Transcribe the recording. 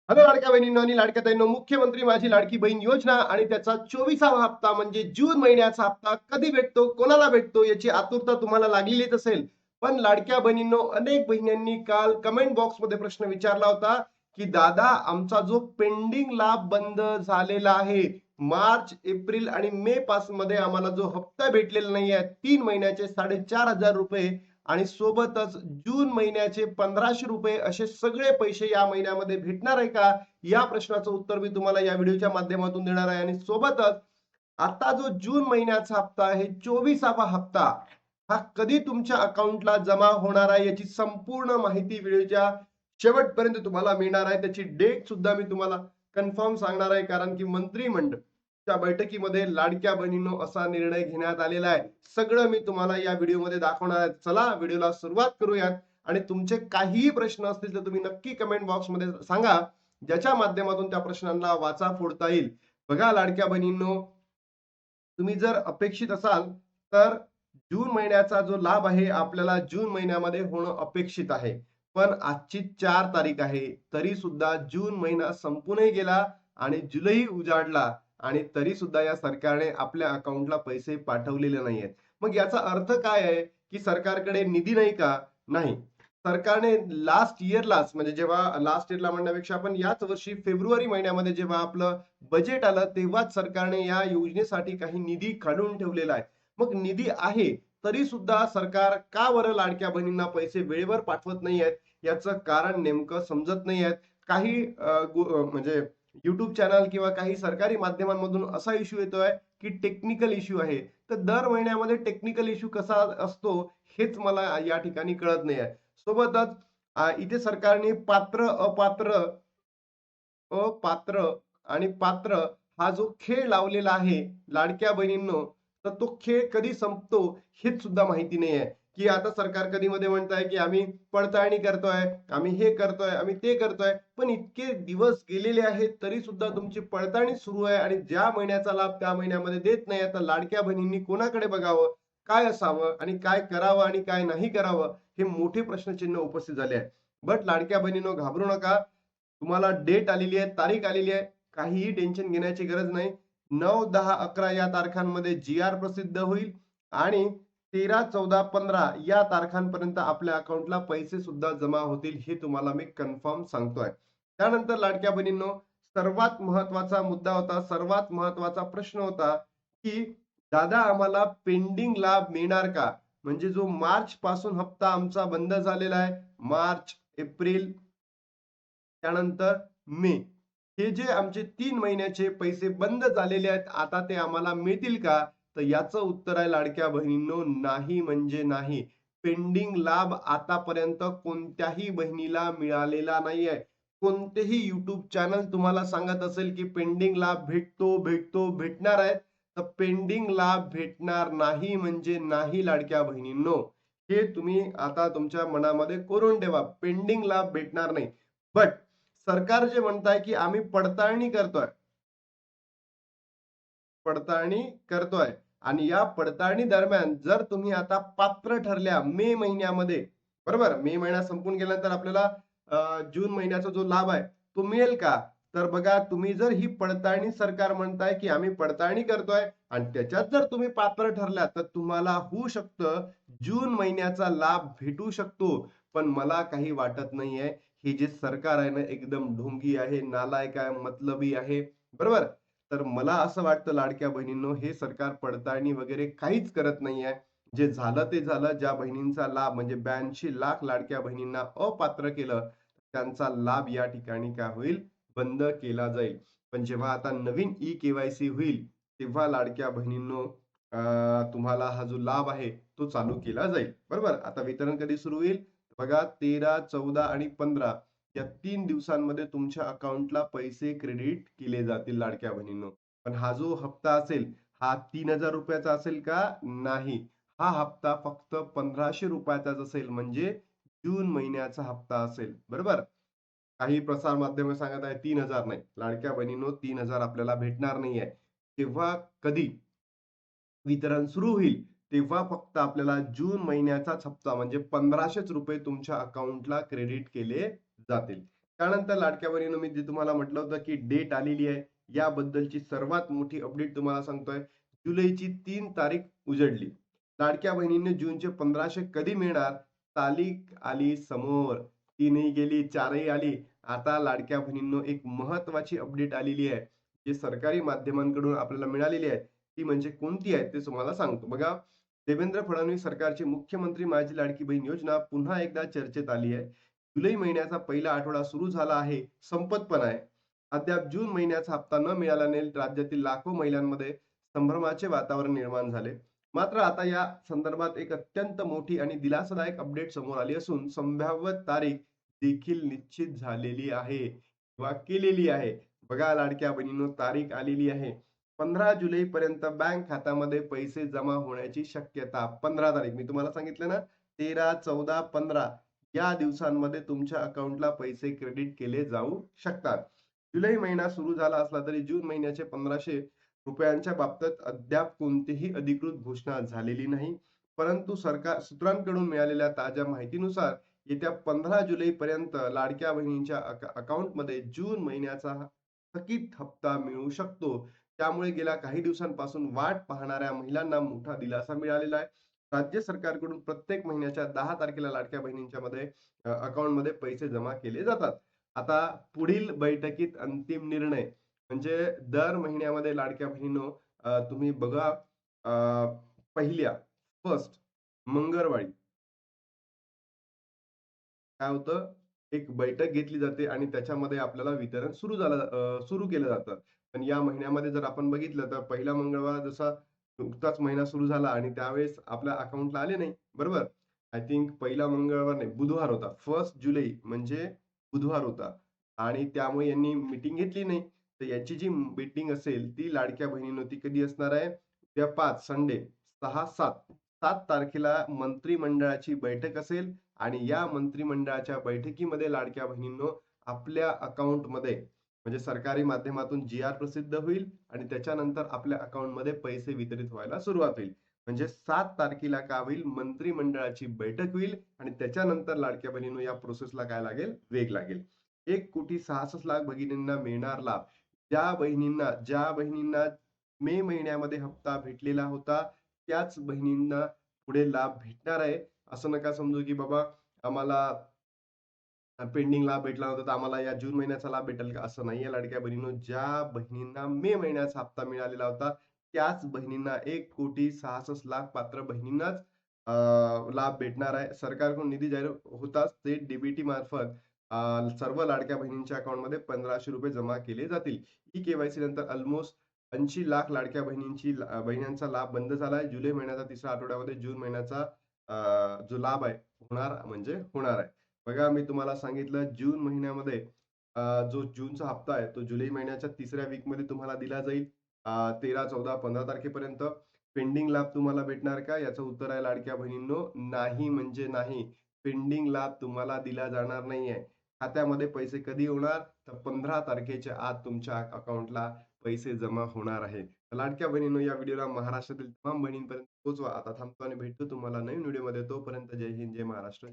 Hello लाडक्या बहिणींनो आणि लाडक्या ताईंनो, मुख्यमंत्री माझी लाडकी बहीण योजना आणि त्याचा 24वा हप्ता म्हणजे जून महिन्याचा हप्ता कधी भेटतो, कोणाला भेटतो याची आतुरता तुम्हाला लागलेलीच असेल. पण लाडक्या बहिणींनो, अनेक बहिणींनी काल कमेंट बॉक्समध्ये प्रश्न विचारला होता, की दादा आमचा जो पेंडिंग लाभ बंद झालेला आहे, मार्च, एप्रिल आणि मे पासून मध्ये आम्हाला जो हप्ता भेटलेला नाही आहे 3 महिन्याचे 4,500 रुपये आणि सोबतच जून महिन्याचे 1,500 रुपये असे सगळे पैसे या महिन्यामध्ये भेटणार आहे का? या प्रश्नाचं उत्तर मी तुम्हाला या व्हिडिओच्या माध्यमातून देणार आहे आणि सोबतच आता जो जून महिन्याचा हप्ता आहे 24वा हप्ता हा कधी तुमच्या अकाउंटला जमा होणार आहे याची संपूर्ण माहिती व्हिडिओच्या शेवटपर्यंत तुम्हाला मिळणार आहे. त्याची डेट सुद्धा मी तुम्हाला कन्फर्म सांगणार आहे, कारण की मंत्रिमंडळच्या बैठकीमध्ये लाडक्या बहिणींनो असा निर्णय घेण्यात आलेला आहे. सगळं मी तुम्हाला या व्हिडिओमध्ये दाखवणार आहे. चला व्हिडिओला सुरुवात करूयात आणि तुमचे काहीही प्रश्न असतील तर तुम्ही नक्की कमेंट बॉक्समध्ये सांगा, ज्याच्या माध्यमातून त्या प्रश्नांना वाचा फोडता येईल. बघा लाडक्या बहिणींनो, तुम्ही जर अपेक्षित असाल तर जून महिन्याचा जो लाभ आहे आपल्याला जून महिन्यामध्ये होणं अपेक्षित आहे. पण आजची 4 तारीख आहे, तरी सुद्धा जून महिना संपूनही गेला आणि जुलै उजाडला आणि तरी सुद्धा या सरकारने आपल्या अकाउंटला पैसे पाठवलेले नाहीयेत. मग याचा अर्थ काय आहे, की सरकारकडे निधी नाही का? नाही. सरकारने लास्ट इयरलाच, म्हणजे जेव्हा लास्ट इयरला म्हणण्यापेक्षा आपण याच वर्षी फेब्रुवारी महिन्यामध्ये जेव्हा आपलं बजेट आलं तेव्हाच सरकारने या योजनेसाठी काही निधी काढून ठेवलेला आहे. मग निधी आहे तरी सुद्धा सरकार का बरं लाडक्या बहिणींना पैसे वेळेवर पाठवत नाही आहेत, याचं कारण नेमकं समजत नाही आहे. काही म्हणजे YouTube चॅनल किंवा काही सरकारी माध्यमांमधून असा इश्यू येतोय, की टेक्निकल इश्यू आहे. तर दर महिन्यामध्ये टेक्निकल इश्यू कसा असतो हेच मला या ठिकाणी कळत नाही आहे. सोबतच इथे सरकारने पात्र, अपात्र, अपात्र आणि पात्र हा जो खेळ लावलेला आहे लाडक्या बहिणींनो, तर तो खेळ कधी संपतो हेच सुद्धा माहिती नाही आहे. की आता सरकार कधी मध्ये म्हणताय की आम्ही पडताळणी करतोय, आम्ही हे करतोय, आम्ही ते करतोय. पण इतके दिवस गेलेले आहेत तरी सुद्धा तुमची पडताळणी सुरू आहे आणि ज्या महिन्याचा लाभ त्या महिन्यामध्ये देत नाही. आता लाडक्या बहिणींनी कोणाकडे बघावं, काय असावं आणि काय करावं आणि काय नाही करावं, हे मोठे प्रश्नचिन्ह उपस्थित झाले आहे. बट लाडक्या बहिणींनो, घाबरू नका. तुम्हाला डेट आलेली आहे, तारीख आलेली आहे. काहीही टेन्शन घेण्याची गरज नाही. 9, 10, 11 या तारखांमध्ये जी-आर प्रसिद्ध होईल आणि 13, 14, 15 या तारखांपर्यंत आपल्या अकाउंटला पैसे सुद्धा जमा होतील, हे तुम्हाला मी कन्फर्म सांगतोय. त्यानंतर लाडक्या बहिणींनो, सर्वात महत्त्वाचा मुद्दा होता, सर्वात महत्त्वाचा प्रश्न होता, की दादा आम्हाला पेंडिंग लाभ मिळणार का? म्हणजे जो मार्च पासून हप्ता आमचा बंद झालेला आहे. मार्च, एप्रिल त्यानंतर मे. हे जे आमचे 3 महिन्याचे पैसे बंद झालेले आहेत, आता ते आम्हाला मिळतील का? तर याचं उत्तर आहे लाडक्या बहिणींनो, नाही म्हणजे नाही. पेंडिंग लाभ आतापर्यंत कोणत्याही बहिणीला मिळालेला नाहीये. कोणतेही YouTube चॅनल तुम्हाला सांगत असेल, की पेंडिंग लाभ भेटतो, भेटतो, भेटणार आहे. तर पेंडिंग लाभ भेटणार नाही म्हणजे नाही लाडक्या बहिणींनो. हे तुम्ही आता तुमच्या मनामध्ये कोरून ठेवा. पेंडिंग लाभ भेटणार नाही. बट सरकार जे म्हणताय, की आम्ही पडताळणी करतोय. पडताळणी करतोय आणि या पडताळणी दरम्यान जर तुम्ही आता पात्र ठरल्या मे महिन्यामध्ये, बरोबर? मे महिना संपून गेल्यानंतर आपल्याला जून महिन्याचा जो लाभ आहे, तो मिळेल का? तर बघा, तुम्ही जर ही पडताळणी, सरकार म्हणताय, की आम्ही पडताळणी करतोय आणि त्याच्यात जर तुम्ही पात्र ठरल्या, तर तुम्हाला होऊ शकतं जून महिन्याचा लाभ भेटू शकतो. पण मला काही वाटत नाहीये. हे जे सरकार आहे ना, एकदम ढोंगी आहे, नालायक आहे, मतलबी आहे. बरोबर? तर मला असं वाटतं लाडक्या बहिणींनो, हे सरकार पडताळणी वगैरे काहीच करत नाहीये. जे झालं ते झालं. ज्या बहिणींचा लाभ म्हणजे 82 लाख लाडक्या बहिणींना अपात्र केलं, त्यांचा लाभ या ठिकाणी काय होईल? बंद केला जाईल. पण जेव्हा आता नवीन ई-के-वाय-सी होईल, तेव्हा लाडक्या बहिणींनो, तुम्हाला हा जो लाभ आहे, तो चालू केला जाईल. बरोबर? आता वितरण कधी सुरू होईल? बघा, 13, 14 आणि 15 या 3 दिवसांमध्ये तुमच्या अकाउंटला पैसे क्रेडिट केले जातील लाडक्या बहिणींनो. पण हा जो हप्ता असेल, हा 3,000 रुपयाचा असेल का? नाही. हा हप्ता फक्त 1,500 रुपयाचाच असेल, म्हणजे जून महिन्याचा हप्ता असेल. बरोबर? काही प्रसार माध्यमे सांगत आहे 3,000 नाही. लाडक्या बहिणींनो, 3,000 आपल्याला भेटणार नाहीये. तेव्हा कधी वितरण सुरू होईल, तेव्हा फक्त आपल्याला जून महिन्याचाच हप्ता म्हणजे 1,500च रुपये तुमच्या अकाउंटला क्रेडिट केले जातील. त्यानंतर लाडक्या बहिणीनो मी जे तुम्हाला म्हटलं होतं, की डेट आलेली आहे. याबद्दलची सर्वात मोठी अपडेट तुम्हाला सांगतोय. जुलैची 3 तारीख उजडली. लाडक्या बहिणींना जूनचे 1500 कधी मिळणार? तारीख आली समोर. 3ही गेली, 4ही आली. आता लाडक्या बहिणींनो एक महत्त्वाची अपडेट आलेली आहे. जी सरकारी माध्यमांकडून आपल्याला मिळालेली आहे. ती म्हणजे कोणती आहे ते तुम्हाला सांगतो. बघा, देवेंद्र फडणवीस सरकारची मुख्यमंत्री माझी लाडकी बहीण योजना पुन्हा एकदा चर्चेत आली आहे. जुलै महिन्याचा पहिला आठवडा सुरू झाला आहे, संपत पण आहे. अद्याप जून महिन्याचा हप्ता न मिळाल्याने राज्यातील लाखो महिलांमध्ये संभ्रमाचे वातावरण निर्माण झाले. मात्र आता या संदर्भात एक अत्यंत मोठी आणि दिलासादायक अपडेट समोर आली असून संभाव्य तारीख देखील निश्चित झालेली आहे किंवा केलेली आहे. बघा लाडक्या बहिणींनो, तारीख आलेली आहे. 15 जुलैपर्यंत बँक खात्यामध्ये पैसे जमा होण्याची शक्यता. 15 तारीख मी तुम्हाला सांगितलं ना, 13, 14, 15 या दिवसांमध्ये तुमच्या अकाउंटला पैसे क्रेडिट केले जाऊ शकतात. जुलै महिना सुरू झाला असला तरी जून महिन्याचे 1500 रुपयांच्या बाबतीत अद्याप कोणतीही अधिकृत घोषणा झालेली नाही. परंतु सरकार सूत्रांकडून मिळालेल्या ताज्या माहितीनुसार येत्या 15 जुलैपर्यंत लाडक्या बहिणींच्या अकाउंटमध्ये जून महिन्याचा थकीत हप्ता मिळू शकतो. त्यामुळे गेल्या काही दिवसांपासून वाट पाहणाऱ्या महिलांना मोठा दिलासा मिळालेला आहे. राज्य सरकारकडून प्रत्येक महिन्याच्या 10 तारखेला लाडक्या बहिणींच्या अकाउंटमध्ये पैसे जमा केले जातात. आता पुढील बैठकीत अंतिम निर्णय म्हणजे दर महिन्यामध्ये लाडक्या बहिणींनो, तुम्ही बघा, अ, पहिल्या फर्स्ट मंगळवारी काय होतं, एक बैठक घेतली जाते आणि त्याच्यामध्ये आपल्याला वितरण सुरू केलं जातं. पण या महिन्यामध्ये जर आपण बघितलं तर पहिला मंगळवार जसा नुकताच महिना सुरू झाला आणि त्यावेळेस आपल्या अकाउंटला आले नाही. बरोबर? आय थिंक पहिला मंगळवार नाही, बुधवार होता. 1 जुलै म्हणजे बुधवार होता आणि त्यामुळे यांनी मीटिंग घेतली नाही. तर याची जी मीटिंग असेल ती लाडक्या बहिणींनो ती कधी असणार आहे? उद्या 5 संडे 6, 7 7 तारखेला मंत्रिमंडळाची बैठक असेल आणि या मंत्रिमंडळाच्या बैठकीमध्ये लाडक्या बहिणींनो आपल्या अकाउंटमध्ये म्हणजे सरकारी माध्यमातून जी-आर प्रसिद्ध होईल आणि त्याच्यानंतर आपल्या अकाउंटमध्ये पैसे वितरित व्हायला सुरुवात होईल. म्हणजे 7 तारखेला काय होईल? मंत्रिमंडळाची बैठक होईल आणि त्याच्यानंतर लाडक्या बहिणींनो या प्रोसेसला काय लागेल? वेग लागेल. 1,66,00,000 भगिनींना मिळणार लाभ. ज्या बहिणींना मे महिन्यामध्ये हप्ता भेटलेला होता, त्याच बहिणींना पुढे लाभ भेटणार आहे. असं नका समजू, की बाबा आम्हाला पेंडिंग लाभ भेटला होता, तर आम्हाला या जून महिन्याचा लाभ भेटेल का? असं नाहीये लाडक्या बहिणींनो. ज्या बहिणींना मे महिन्याचा हप्ता मिळालेला होता, त्याच बहिणींना 1,66,00,000 पात्र बहिणींनाच लाभ भेटणार आहे. सरकारकडून निधी जाहीर होताच ते डी मार्फत सर्व लाडक्या बहिणींच्या अकाउंटमध्ये ₹1,500 जमा केले जातील. ई-के-वाय-सी नंतर अल्मोस्ट 80,00,000 लाडक्या बहिणींचा लाभ बंद झाला आहे. जुलै महिन्याचा तिसऱ्या आठवड्यामध्ये जून महिन्याचा जो लाभ आहे होणार म्हणजे होणार आहे. बघा मी तुम्हाला सांगितलं जून महिन्यामध्ये जो जूनचा हप्ता आहे तो जुलै महिन्याच्या तिसऱ्या वीकमध्ये तुम्हाला दिला जाईल. 13, 14, 15 तारखेपर्यंत. पेंडिंग लाभ तुम्हाला भेटणार का? याचं उत्तर आहे लाडक्या बहिणींनो, नाही म्हणजे नाही. पेंडिंग लाभ तुम्हाला दिला जाणार नाहीये. खात्यामध्ये पैसे कधी होणार? तर 15 तारखेच्या आत तुमच्या अकाउंटला पैसे जमा होणार आहेत. तर लाडक्या बहिणींनो, या व्हिडिओला महाराष्ट्रातील तमाम बहिणींपर्यंत पोहोचवा. आता थांबतो आणि भेटतो तुम्हाला नवीन व्हिडिओमध्ये. तोपर्यंत जय हिंद, जय महाराष्ट्र.